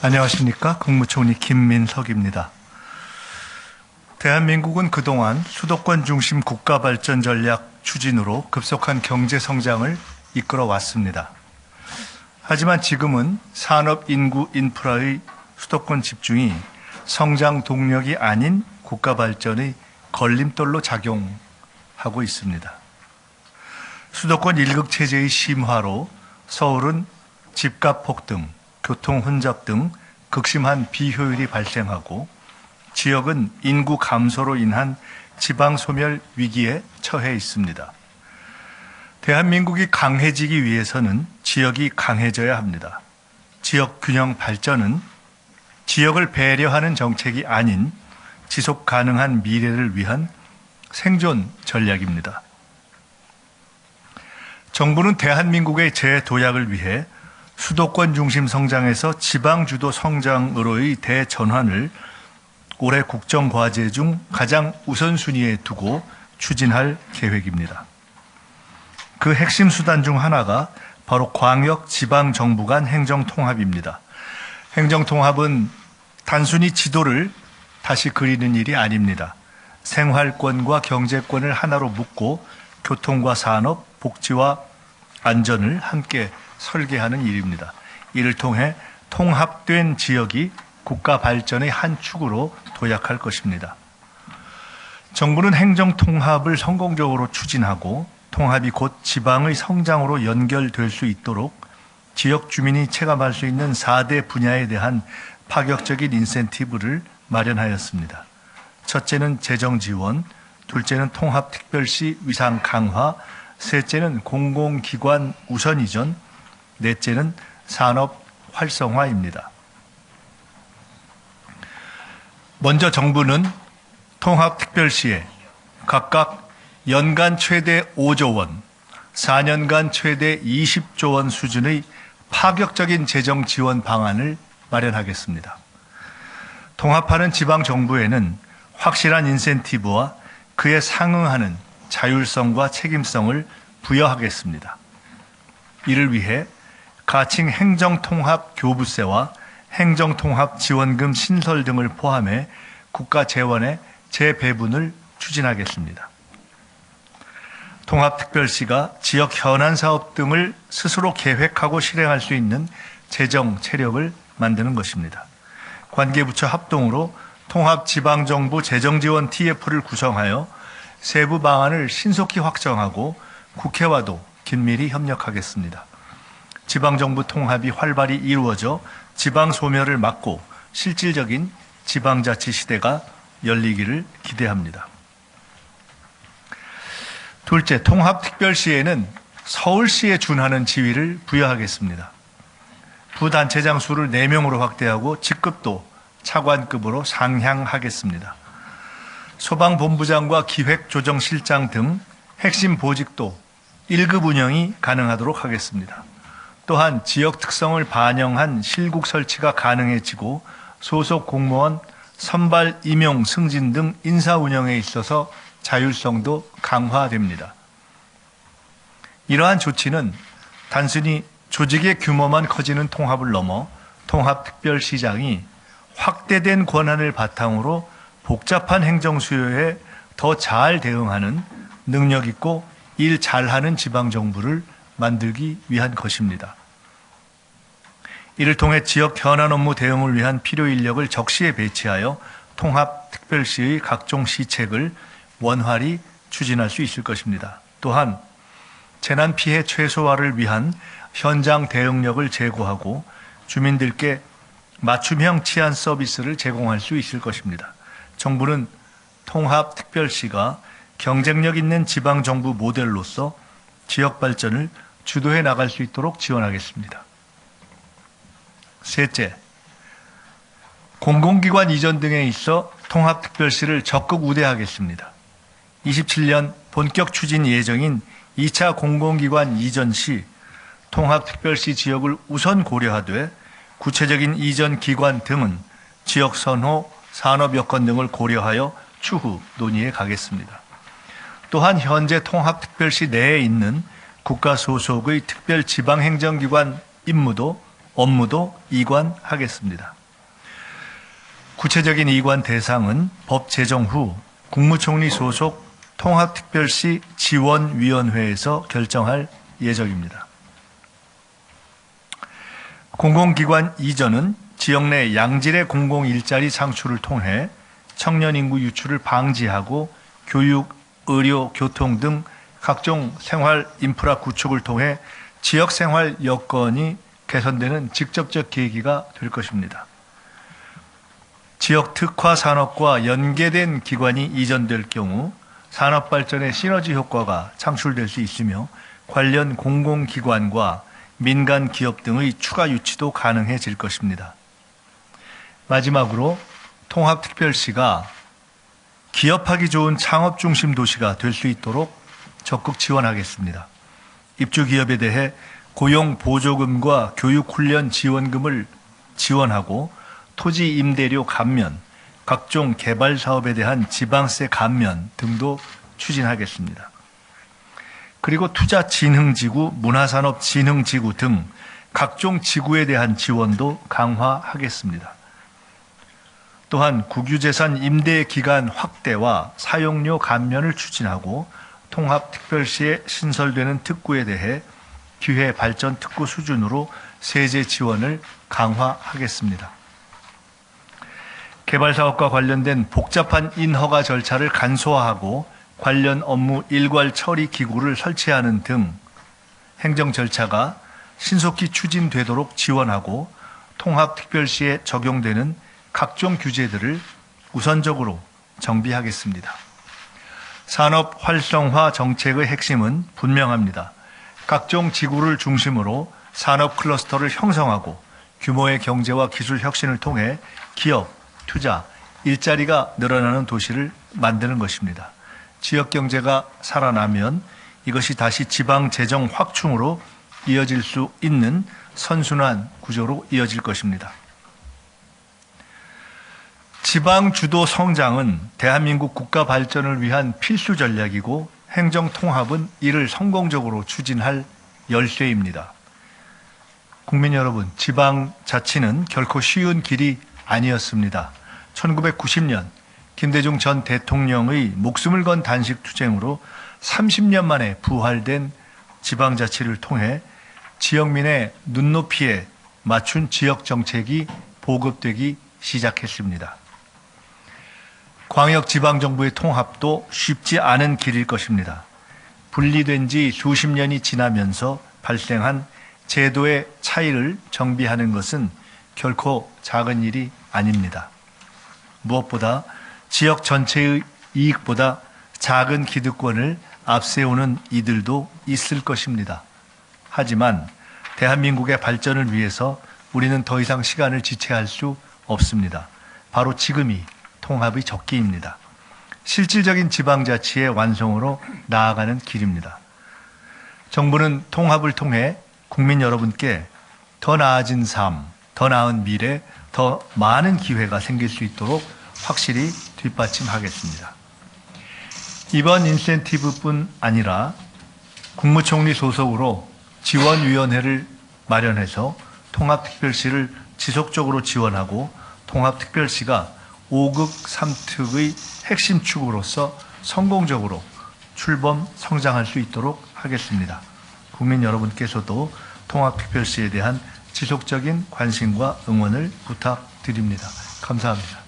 안녕하십니까. 국무총리 김민석입니다. 대한민국은 그동안 수도권 중심 국가발전 전략 추진으로 급속한 경제 성장을 이끌어 왔습니다. 하지만 지금은 산업, 인구, 인프라의 수도권 집중이 성장 동력이 아닌 국가발전의 걸림돌로 작용하고 있습니다. 수도권 일극체제의 심화로 서울은 집값 폭등, 교통 혼잡 등 극심한 비효율이 발생하고 지역은 인구 감소로 인한 지방 소멸 위기에 처해 있습니다. 대한민국이 강해지기 위해서는 지역이 강해져야 합니다. 지역 균형 발전은 지역을 배려하는 정책이 아닌 지속 가능한 미래를 위한 생존 전략입니다. 정부는 대한민국의 재도약을 위해 수도권 중심 성장에서 지방 주도 성장으로의 대전환을 올해 국정과제 중 가장 우선순위에 두고 추진할 계획입니다. 그 핵심 수단 중 하나가 바로 광역 지방 정부 간 행정통합입니다. 행정통합은 단순히 지도를 다시 그리는 일이 아닙니다. 생활권과 경제권을 하나로 묶고 교통과 산업, 복지와 안전을 함께 설계하는 일입니다. 이를 통해 통합된 지역이 국가 발전의 한 축으로 도약할 것입니다. 정부는 행정통합을 성공적으로 추진하고 통합이 곧 지방의 성장으로 연결될 수 있도록 지역 주민이 체감할 수 있는 4대 분야에 대한 파격적인 인센티브를 마련하였습니다. 첫째는 재정 지원, 둘째는 통합특별시 위상 강화, 셋째는 공공기관 우선 이전, 넷째는 산업 활성화입니다. 먼저 정부는 통합특별시에 각각 연간 최대 5조 원, 4년간 최대 20조 원 수준의 파격적인 재정 지원 방안을 마련하겠습니다. 통합하는 지방정부에는 확실한 인센티브와 그에 상응하는 자율성과 책임성을 부여하겠습니다. 이를 위해 가칭 행정통합 교부세와 행정통합 지원금 신설 등을 포함해 국가 재원의 재배분을 추진하겠습니다. 통합특별시가 지역 현안 사업 등을 스스로 계획하고 실행할 수 있는 재정 체력을 만드는 것입니다. 관계부처 합동으로 통합지방정부 재정지원 TF를 구성하여 세부 방안을 신속히 확정하고 국회와도 긴밀히 협력하겠습니다. 지방정부 통합이 활발히 이루어져 지방 소멸을 막고 실질적인 지방자치 시대가 열리기를 기대합니다. 둘째, 통합특별시에는 서울시에 준하는 지위를 부여하겠습니다. 부단체장 수를 4명으로 확대하고 직급도 차관급으로 상향하겠습니다. 소방본부장과 기획조정실장 등 핵심 보직도 1급 운영이 가능하도록 하겠습니다. 또한 지역 특성을 반영한 실국 설치가 가능해지고 소속 공무원 선발, 임용, 승진 등 인사 운영에 있어서 자율성도 강화됩니다. 이러한 조치는 단순히 조직의 규모만 커지는 통합을 넘어 통합특별시장이 확대된 권한을 바탕으로 복잡한 행정 수요에 더 잘 대응하는 능력 있고 일 잘하는 지방정부를 만들기 위한 것입니다. 이를 통해 지역 현안 업무 대응을 위한 필요 인력을 적시에 배치하여 통합특별시의 각종 시책을 원활히 추진할 수 있을 것입니다. 또한 재난 피해 최소화를 위한 현장 대응력을 제고하고 주민들께 맞춤형 치안 서비스를 제공할 수 있을 것입니다. 정부는 통합특별시가 경쟁력 있는 지방정부 모델로서 지역 발전을 주도해 나갈 수 있도록 지원하겠습니다. 셋째, 공공기관 이전 등에 있어 통합특별시를 적극 우대하겠습니다. 27년 본격 추진 예정인 2차 공공기관 이전 시 통합특별시 지역을 우선 고려하되 구체적인 이전 기관 등은 지역 선호, 산업 여건 등을 고려하여 추후 논의해 가겠습니다. 또한 현재 통합특별시 내에 있는 국가 소속의 특별지방행정기관 임무도 업무도 이관하겠습니다. 구체적인 이관 대상은 법 제정 후 국무총리 소속 통합특별시 지원위원회에서 결정할 예정입니다. 공공기관 이전은 지역 내 양질의 공공일자리 창출을 통해 청년 인구 유출을 방지하고 교육, 의료, 교통 등 각종 생활 인프라 구축을 통해 지역 생활 여건이 개선되는 직접적 계기가 될 것입니다. 지역 특화 산업과 연계된 기관이 이전될 경우 산업 발전의 시너지 효과가 창출될 수 있으며 관련 공공기관과 민간 기업 등의 추가 유치도 가능해질 것입니다. 마지막으로 통합특별시가 기업하기 좋은 창업 중심 도시가 될 수 있도록 적극 지원하겠습니다. 입주 기업에 대해 고용 보조금과 교육훈련 지원금을 지원하고 토지 임대료 감면, 각종 개발 사업에 대한 지방세 감면 등도 추진하겠습니다. 그리고 투자진흥지구, 문화산업진흥지구 등 각종 지구에 대한 지원도 강화하겠습니다. 또한 국유재산 임대기간 확대와 사용료 감면을 추진하고 통합특별시에 신설되는 특구에 대해 기회발전특구 수준으로 세제 지원을 강화하겠습니다. 개발사업과 관련된 복잡한 인허가 절차를 간소화하고 관련 업무 일괄 처리 기구를 설치하는 등 행정 절차가 신속히 추진되도록 지원하고 통합특별시에 적용되는 각종 규제들을 우선적으로 정비하겠습니다. 산업 활성화 정책의 핵심은 분명합니다. 각종 지구를 중심으로 산업 클러스터를 형성하고 규모의 경제와 기술 혁신을 통해 기업, 투자, 일자리가 늘어나는 도시를 만드는 것입니다. 지역 경제가 살아나면 이것이 다시 지방 재정 확충으로 이어질 수 있는 선순환 구조로 이어질 것입니다. 지방 주도 성장은 대한민국 국가 발전을 위한 필수 전략이고 행정 통합은 이를 성공적으로 추진할 열쇠입니다. 국민 여러분, 지방 자치는 결코 쉬운 길이 아니었습니다. 1990년 김대중 전 대통령의 목숨을 건 단식 투쟁으로 30년 만에 부활된 지방자치를 통해 지역민의 눈높이에 맞춘 지역 정책이 보급되기 시작했습니다. 광역지방정부의 통합도 쉽지 않은 길일 것입니다. 분리된 지 수십 년이 지나면서 발생한 제도의 차이를 정비하는 것은 결코 작은 일이 아닙니다. 무엇보다 지역 전체의 이익보다 작은 기득권을 앞세우는 이들도 있을 것입니다. 하지만 대한민국의 발전을 위해서 우리는 더 이상 시간을 지체할 수 없습니다. 바로 지금이 통합의 적기입니다. 실질적인 지방자치의 완성으로 나아가는 길입니다. 정부는 통합을 통해 국민 여러분께 더 나아진 삶, 더 나은 미래, 더 많은 기회가 생길 수 있도록 확실히 뒷받침하겠습니다. 이번 인센티브뿐 아니라 국무총리 소속으로 지원위원회를 마련해서 통합특별시를 지속적으로 지원하고 통합특별시가 5급 3특의 핵심 축으로서 성공적으로 출범 성장할 수 있도록 하겠습니다. 국민 여러분께서도 통합특별시에 대한 지속적인 관심과 응원을 부탁드립니다. 감사합니다.